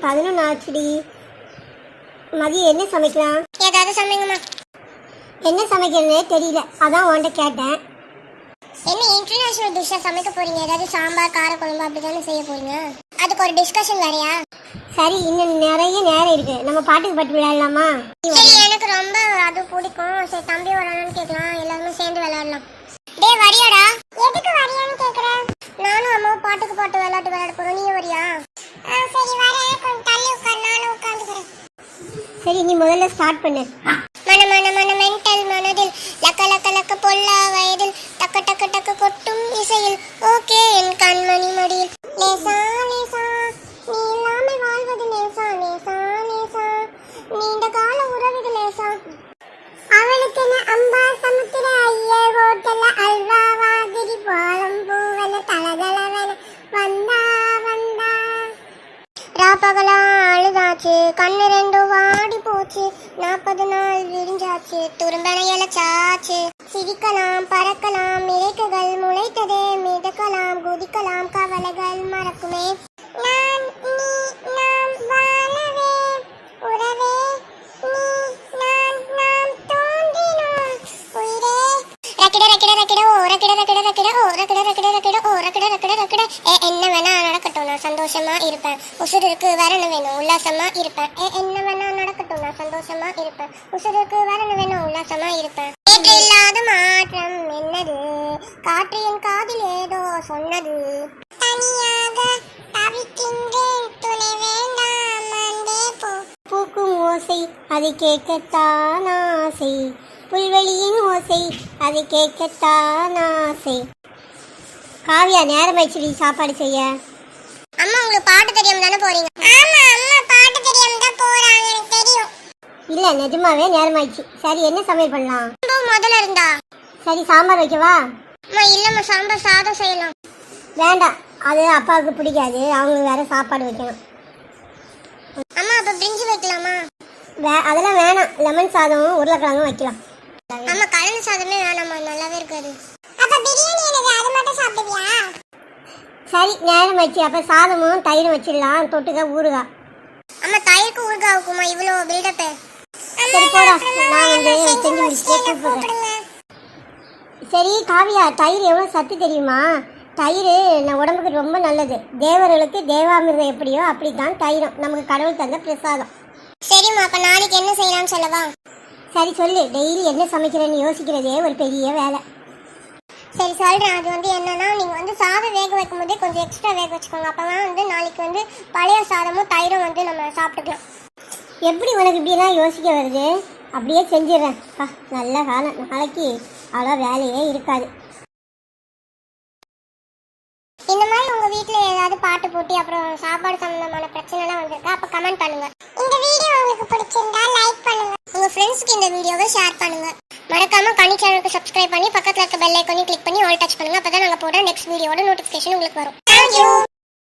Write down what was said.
11 ஆச்சுடி. மதியம் என்ன சமைக்கலாம்? ஏதாவது சமைங்கம்மா. என்ன சமைக்கிறதுனே தெரியல, அதான் உன்கிட்ட கேட்டேன். என்ன இன்டர்நேஷனல் டிஷ்ஷா சமைக்க போறீங்க? ஏதாவது சாம்பார் காரக்குழம்பு அப்படிதானே செய்ய போறீங்க? அதுக்கு ஒரு டிஸ்கஷன் வேறையா? சரி, இன்னும் நிறைய நேரம் இருக்கு, நம்ம பாட்டுக்கு பாட்டு விளையாடலாமா? சரி, எனக்கு ரொம்ப அது பிடிக்கும். சரி, தம்பி வரானான்னு கேட்கலாம், எல்லாருமே சேர்ந்து விளையாடலாம். டேய் வரியாடா? எதுக்கு வரியான்னு கேக்குற? நானும் அம்மாவும் பாட்டுக்கு பாட்டு விளையாட போறோம், நீ வரியா? சரி வரேன், கொஞ்சம் தள்ளி உட்கார், நானும் உட்காந்துக்கிறேன். சரி, நீ முதல்ல ஸ்டார்ட் பண்ணு. மன மன மன மென்டல் மனதில் லக்க லக்க லக்க பொல்லா வயதில் டக்க டக்க டக்க கொட்டும் இசையில் ஓகே என் கண்மணி மடியில் லேசா லேசா நீ இல்லாமல் வாழ்வது லேசா லேசா லேசா நீண்ட கால உறவுது லேசா அவளுக்கு அம்பா சமுத்திர ஐய ஹோட்டல்ல அல்வா வாதிரி பாலம் பூவல தலதலவன வந்தா வந்தா ராப்பகலா அழுதாச்சு, கண்ணு ரெண்டும் வாடி போச்சு, 40 நாள் விரிஞ்சாச்சு, துரும்பன இலச்சாச்சு. சிரிக்கலாம் பறக்கலாம் இறைக்குகள் முளைத்ததே, மிதக்கலாம் குதிக்கலாம் கவலைகள் மறக்குமே. நான் நீ நாம் வாழவே உறவே நீ நான் நாம் தோன்றினோம் உயிரே. ரக்கிட ரக்கிட ரக்கிட ஓ ரக்கிட ரக்கிட ரக்கிட ஓ ரக்கிட ரக்கிட ரக்கிட ஓ ரக்கிட ரக்கிட ரக்கிட என்ன வேணா நடக்கட்டும், நான் சந்தோஷமா இருப்பேன். உசுருக்கு வரணும் வேணும் உல்லாசமா இருப்பேன். என்ன வேணா நடக்கட்டும், நான் சந்தோஷமா இருப்பேன். உசுருக்கு வரணும் வேணும் உல்லாசமா இருப்பேன். நேற்று இல்லாத மாற்றம் என்னது, காற்று என் காதில் ஏதோ சொன்னது. தனியாக தவிக்கின்றேன், துணை வேண்டாம் அன்பே போ. பூக்கும் ஓசை அதை கேட்கத்தான் ஆசை, புல்வெளியின் ஓசை அதை கேட்கத்தான் ஆசை. காவியா, நேரமாயிடுச்சுடி சாப்பாடு செய்ய. அம்மா, உங்களுக்கு பாட்டு தெரியாம தானே போறீங்க? ஆமா அம்மா, பாட்டு தெரியாம தான் போறாங்க, எனக்கு தெரியும். இல்ல, நிஜமாவே நேரமாயிடுச்சு. சரி, என்ன சமையல் பண்ணலாம்? முதல்ல இருந்தா சரி, சாம்பார் வைக்கவா? அம்மா இல்லம்மா, சாம்பார் சாதம் செய்யலாம். வேண்டாம், அது அப்பாவுக்கு பிடிக்காது, அவங்களுக்கு வேற சாப்பாடு வைக்கணும். அம்மா அப்ப பிரிஞ்சி வைக்கலாமா? அதெல்லாம் வேணாம், லெமன் சாதமும் உருளைக்கிழங்கும் வைக்கலாம். அம்மா கலந்து சாதமே வேணாம்மா, நல்லாவே இருக்காது. அப்ப பிரியாணி எனக்கு அது மட்டும் சாப்பிடுவியா? சரி, நேரம் வச்சு அப்ப சாதமும் தயிரும் வச்சிடலாம், தொட்டுக்க ஊறுகாய். அம்மா தயிருக்கு ஊறுகாவுக்குமா இவ்வளோ பில்டப்? சரி போடா, நான் வந்து செஞ்சு முடிச்சுட்டு கூப்பிடுறேன். சரி காவியா, தயிர் எவ்வளோ சத்து தெரியுமா? தயிர் நம்ம உடம்புக்கு ரொம்ப நல்லது. தேவர்களுக்கு தேவாமிர்தம் எப்படியோ அப்படித்தான் தயிரும் நமக்கு கடவுள் தந்த பிரசாதம். சரிம்மா, அப்ப நாளைக்கு என்ன செய்யலாம்னு சொல்லவா? சரி சொல்லு. டெய்லி என்ன சமைக்கிறேன்னு யோசிக்கிறதே ஒரு பெரிய வேலை. சரி சொல்கிறேன். அது வந்து என்னன்னா, நீங்கள் வந்து சாதம் வேக வைக்கும் போதே கொஞ்சம் எக்ஸ்ட்ரா வேக வச்சுக்கோங்க. அப்போ தான் வந்து நாளைக்கு வந்து பழைய சாதமும் தயிரும் வந்து நம்ம சாப்பிட்டுக்கலாம். எப்படி உனக்கு இப்படிலாம் யோசிக்க வருது? அப்படியே செஞ்சிடறேன். நல்ல காலம், நாளைக்கு அவ்வளோ வேலையே இருக்காது. இந்த மாதிரி உங்கள் வீட்டில் ஏதாவது பாட்டு போட்டி அப்புறம் சாப்பாடு சம்மந்தமான பிரச்சனைலாம் வந்திருக்கா? அப்போ கமெண்ட் பண்ணுங்கள். இந்த வீடியோ உங்களுக்கு பிடிச்சிருந்தா லைக் பண்ணுங்கள். உங்கள் ஃப்ரெண்ட்ஸ்க்கு இந்த வீடியோவை ஷேர் பண்ணுங்கள். மறக்காம கனி சேனலுக்கு சப்ஸ்கிரைப் பண்ணி பக்கத்தில் இருக்க பெல் ஐக்கானையும் கிளிக் பண்ணி ஆல் டச் பண்ணுங்கள். அப்போ தான் நாங்கள் போடுற நெக்ஸ்ட் வீடியோட நோட்டிஃபிகேஷன் உங்களுக்கு வரும். தேங்க்யூ.